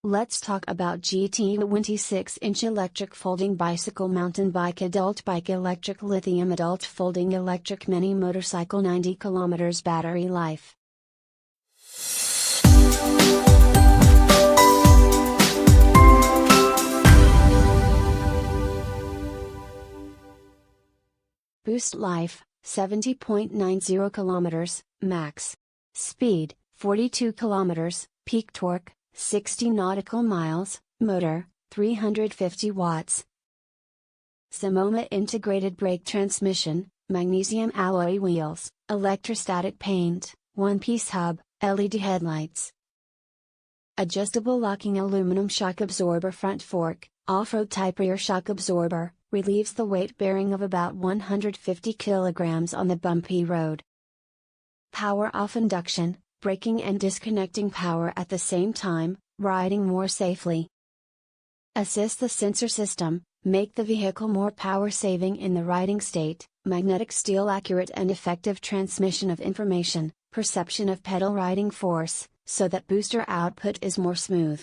Let's talk about GTYW 6-inch electric folding bicycle, mountain bike, adult bike, electric lithium, adult folding electric mini motorcycle, 90 kilometers battery life. Boost life, 70.90 kilometers, max. Speed, 42 kilometers, peak torque, 60 nautical miles, motor, 350 watts. Ximoma integrated brake transmission, magnesium alloy wheels, electrostatic paint, one-piece hub, LED headlights. Adjustable locking aluminum shock absorber front fork, off-road type rear shock absorber, relieves the weight bearing of about 150 kilograms on the bumpy road. Power off induction, braking and disconnecting power at the same time, riding more safely. Assist the sensor system, make the vehicle more power saving in the riding state, magnetic steel accurate and effective transmission of information, perception of pedal riding force, so that booster output is more smooth.